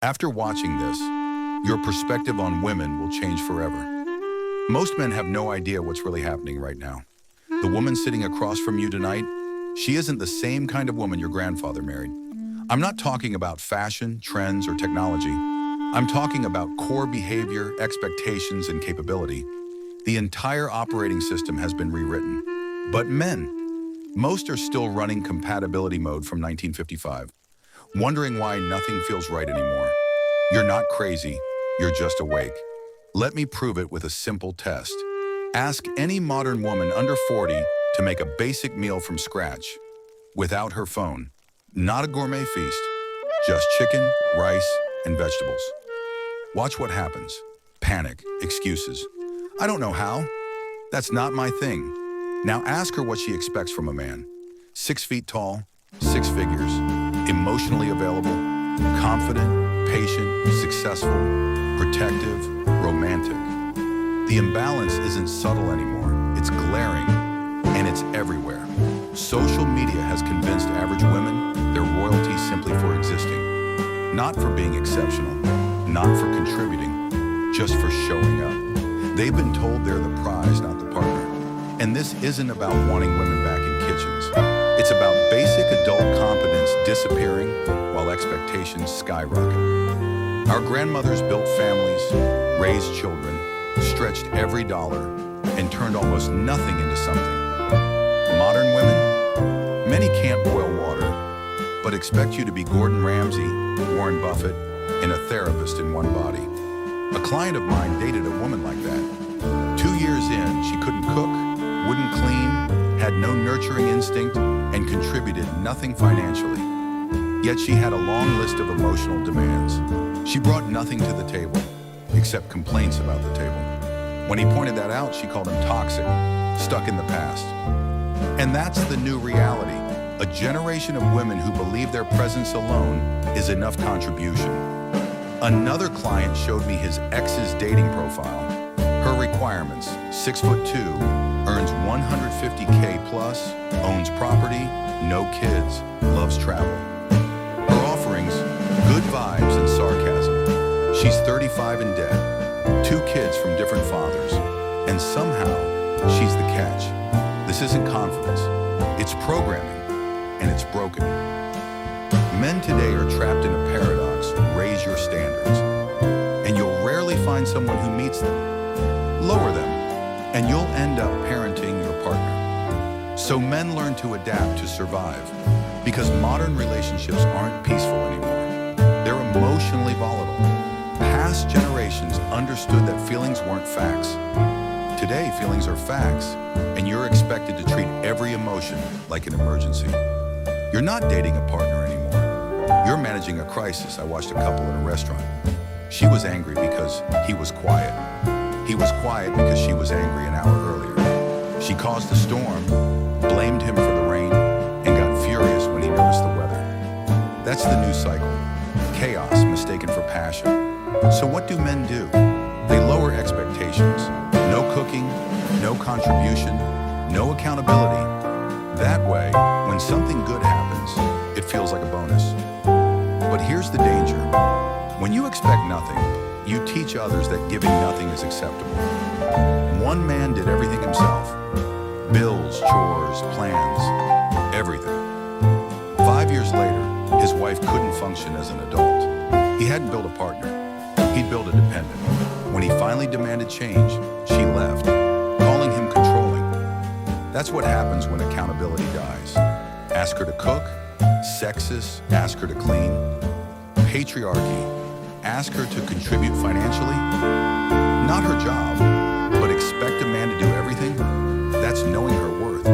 After watching this, your perspective on women will change forever. Most men have no idea what's really happening right now. The woman sitting across from you tonight, she isn't the same kind of woman your grandfather married. I'm not talking about fashion, trends, or technology. I'm talking about core behavior, expectations, and capability. The entire operating system has been rewritten. But men, most are still running compatibility mode from 1955, wondering why nothing feels right anymore. You're not crazy, you're just awake. Let me prove it with a simple test. Ask any modern woman under 40 to make a basic meal from scratch, without her phone. Not a gourmet feast, just chicken, rice, and vegetables. Watch what happens. Panic, excuses. I don't know how. That's not my thing. Now ask her what she expects from a man. 6 feet tall, 6 figures, emotionally available, confident, patient, successful, protective, romantic. The imbalance isn't subtle anymore. It's glaring, and it's everywhere. Social media has convinced average women they're royalty simply for existing. Not for being exceptional, not for contributing, just for showing up. They've been told they're the prize, not the partner. And this isn't about wanting women back in kitchens. It's about basic adult competence disappearing while expectations skyrocket. Our grandmothers built families, raised children, stretched every dollar, and turned almost nothing into something. Modern women? Many can't boil water, but expect you to be Gordon Ramsay, Warren Buffett, and a therapist in one body. A client of mine dated a woman like that. 2 years in, she couldn't cook, wouldn't clean, had no nurturing instinct, and contributed nothing financially. Yet she had a long list of emotional demands. She brought nothing to the table, except complaints about the table. When he pointed that out, she called him toxic, stuck in the past. And that's the new reality. A generation of women who believe their presence alone is enough contribution. Another client showed me his ex's dating profile. Her requirements: 6'2", earns 150K plus, owns property, no kids, loves travel. Her offerings: good vibes and sarcasm. She's 35 and dead, 2 kids from different fathers, and somehow she's the catch. This isn't confidence, it's programming, and it's broken. Men today are trapped in a paradox: raise your standards, and you'll rarely find someone who meets them. Lower them, and you'll end up parenting your partner. So men learn to adapt to survive, because modern relationships aren't peaceful anymore. They're emotionally volatile. Past generations understood that feelings weren't facts. Today, feelings are facts, and you're expected to treat every emotion like an emergency. You're not dating a partner anymore. You're managing a crisis. I watched a couple in a restaurant. She was angry because he was quiet. He was quiet because she was angry an hour earlier. She caused the storm, blamed him for the rain, and got furious when he noticed the weather. That's the new cycle. Chaos mistaken for passion. So what do men do? They lower expectations. No cooking, no contribution, no accountability. That way, when something good happens, it feels like a bonus. But here's the danger. When you expect nothing, you teach others that giving nothing is acceptable. One man did everything himself. Bills, chores, plans, everything. 5 years later, his wife couldn't function as an adult. He hadn't built a partner. He'd built a dependent. When he finally demanded change, she left, calling him controlling. That's what happens when accountability dies. Ask her to cook, sexist, ask her to clean. Patriarchy, ask her to contribute financially. Not her job, but expect a man to do everything. That's knowing her worth.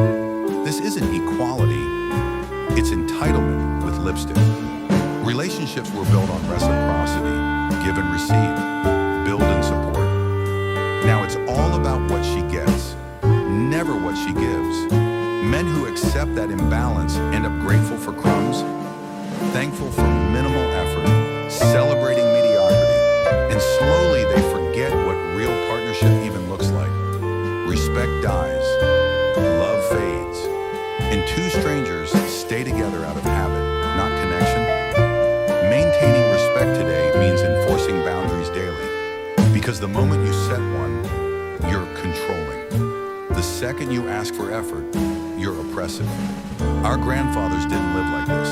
This isn't equality, it's entitlement with lipstick. Relationships were built on reciprocity, give and receive, build and support. Now it's all about what she gets, never what she gives. Men who accept that imbalance end up grateful for crumbs, thankful for minimal effort, celebrating mediocrity, and slowly they forget what real partnership even looks like. Respect dies, love fades, and 2 strangers stay together out of habit, not connection. Maintaining respect today Because the moment you set one, you're controlling. The second you ask for effort, you're oppressive. Our grandfathers didn't live like this.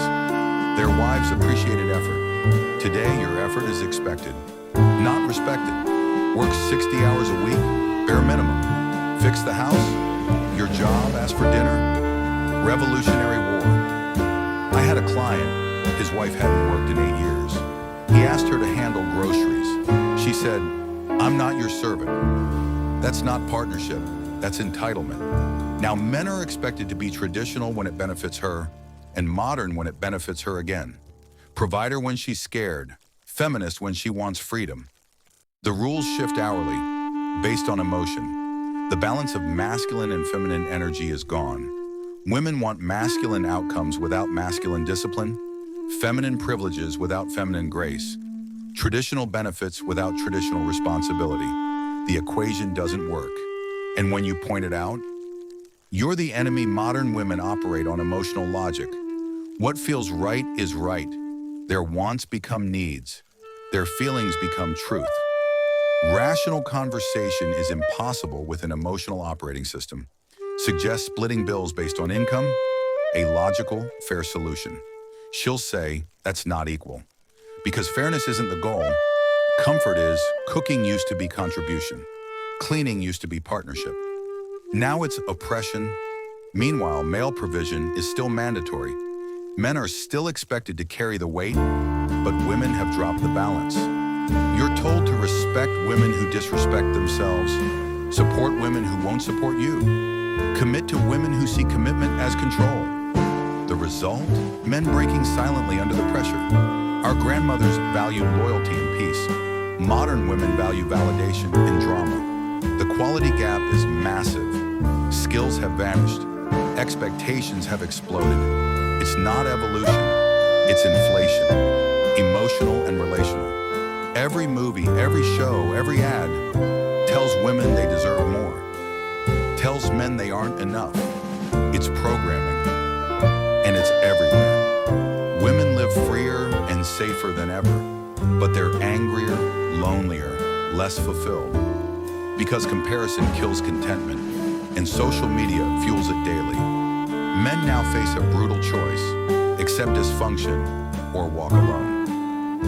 Their wives appreciated effort. Today, your effort is expected, not respected. Work 60 hours a week, bare minimum. Fix the house, your job, ask for dinner. Revolutionary War. I had a client, his wife hadn't worked in 8 years. He asked her to handle groceries. She said, "I'm not your servant." That's not partnership, that's entitlement. Now, men are expected to be traditional when it benefits her, and modern when it benefits her again. Provider when she's scared, feminist when she wants freedom. The rules shift hourly, based on emotion. The balance of masculine and feminine energy is gone. Women want masculine outcomes without masculine discipline, feminine privileges without feminine grace, traditional benefits without traditional responsibility. The equation doesn't work. And when you point it out, you're the enemy. Modern women operate on emotional logic. What feels right is right. Their wants become needs. Their feelings become truth. Rational conversation is impossible with an emotional operating system. Suggest splitting bills based on income, a logical, fair solution. She'll say, that's not equal. Because fairness isn't the goal. Comfort is. Cooking used to be contribution. Cleaning used to be partnership. Now it's oppression. Meanwhile, male provision is still mandatory. Men are still expected to carry the weight, but women have dropped the balance. You're told to respect women who disrespect themselves, support women who won't support you, commit to women who see commitment as control. The result? Men breaking silently under the pressure. Our grandmothers valued loyalty and peace. Modern women value validation and drama. The quality gap is massive. Skills have vanished. Expectations have exploded. It's not evolution. It's inflation. Emotional and relational. Every movie, every show, every ad tells women they deserve more. Tells men they aren't enough. It's programming. And it's everywhere. Women live freer and safer than ever, but they're angrier, lonelier, less fulfilled. Because comparison kills contentment, and social media fuels it daily. Men now face a brutal choice: accept dysfunction or walk alone.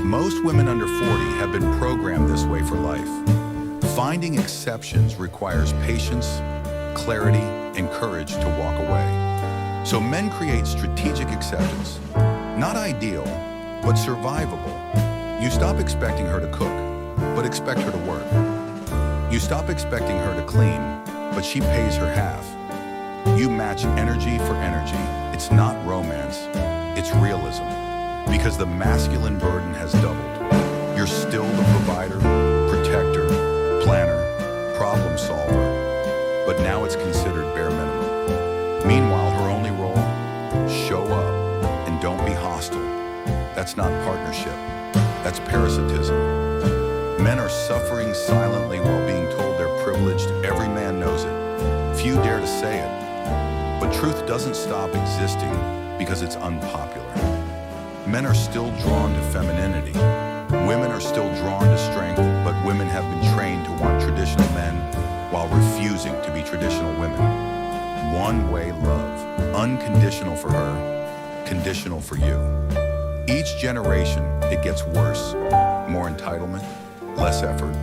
Most women under 40 have been programmed this way for life. Finding exceptions requires patience, clarity, and courage to walk away. So men create strategic acceptance. Not ideal, but survivable. You stop expecting her to cook, but expect her to work. You stop expecting her to clean, but she pays her half. You match energy for energy. It's not romance, it's realism. Because the masculine burden has doubled. You're still the provider, protector, planner, problem solver, but now it's considered bare minimum. Meanwhile, her only role? Show up and don't be hostile. That's not partnership. That's parasitism. Men are suffering silently while being told they're privileged. Every man knows it. Few dare to say it. But truth doesn't stop existing because it's unpopular. Men are still drawn to femininity. Women are still drawn to strength, but women have been trained to want traditional men while refusing to be traditional women. One-way love, unconditional for her, conditional for you. Each generation, it gets worse. More entitlement, less effort,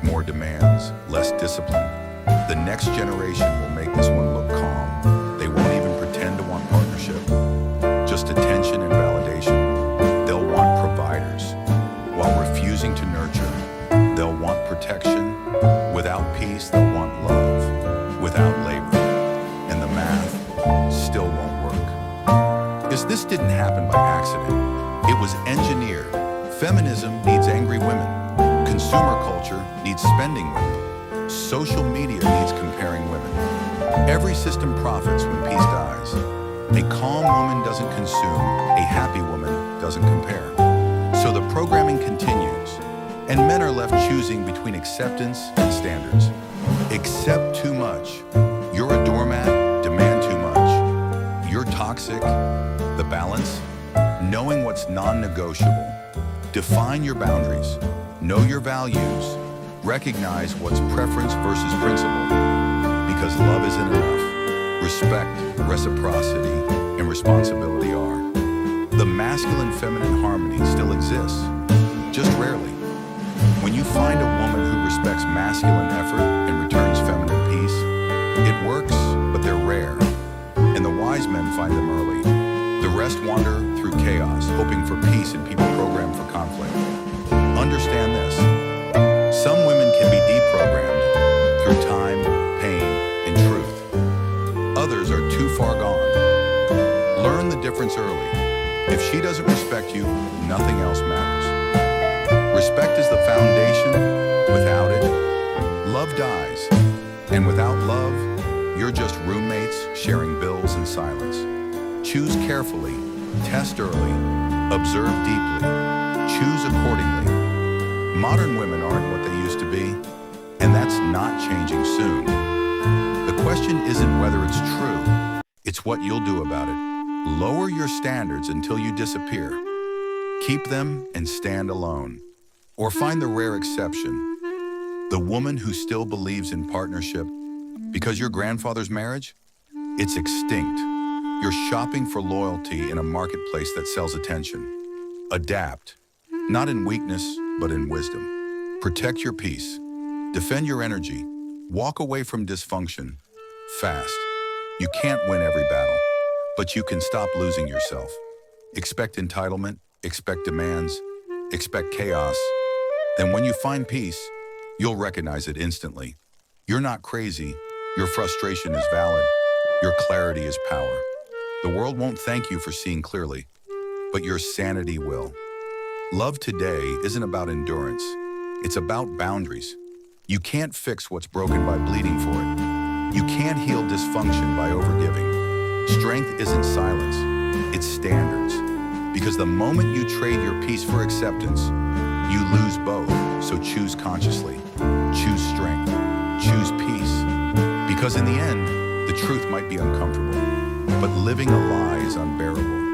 more demands, less discipline. The next generation will make this one look calm. They won't even pretend to want partnership, just attention and validation. They'll want providers. While refusing to nurture, they'll want protection. Without peace, they'll want love. Without labor. And the math still won't work. This didn't happen by accident. It was engineered. Feminism needs angry women. Consumer culture needs spending women. Social media needs comparing women. Every system profits when peace dies. A calm woman doesn't consume. A happy woman doesn't compare. So the programming continues, and men are left choosing between acceptance and standards. Accept too much. You're a doormat, demand too much. You're toxic. The balance? Knowing what's non-negotiable. Define your boundaries. Know your values. Recognize what's preference versus principle, because love isn't enough. Respect, reciprocity, and responsibility are. The masculine-feminine harmony still exists, just rarely. When you find a woman who respects masculine effort and returns feminine peace, it works, but they're rare. And the wise men find them early. The rest wander through chaos, hoping for peace and people programmed for conflict. Understand this. Some women can be deprogrammed through time, pain, and truth. Others are too far gone. Learn the difference early. If she doesn't respect you, nothing else matters. Respect is the foundation. Without it, love dies. And without love, you're just roommates sharing bills in silence. Choose carefully, test early, observe deeply, choose accordingly. Modern women aren't what they used to be, and that's not changing soon. The question isn't whether it's true, it's what you'll do about it. Lower your standards until you disappear. Keep them and stand alone. Or find the rare exception, the woman who still believes in partnership. Because your grandfather's marriage, it's extinct. You're shopping for loyalty in a marketplace that sells attention. Adapt, not in weakness, but in wisdom. Protect your peace. Defend your energy. Walk away from dysfunction. Fast. You can't win every battle, but you can stop losing yourself. Expect entitlement, expect demands, expect chaos. Then when you find peace, you'll recognize it instantly. You're not crazy. Your frustration is valid. Your clarity is power. The world won't thank you for seeing clearly, but your sanity will. Love today isn't about endurance. It's about boundaries. You can't fix what's broken by bleeding for it. You can't heal dysfunction by overgiving. Strength isn't silence, it's standards. Because the moment you trade your peace for acceptance, you lose both. So choose consciously. Choose strength. Choose peace. Because in the end, the truth might be uncomfortable, but living a lie is unbearable.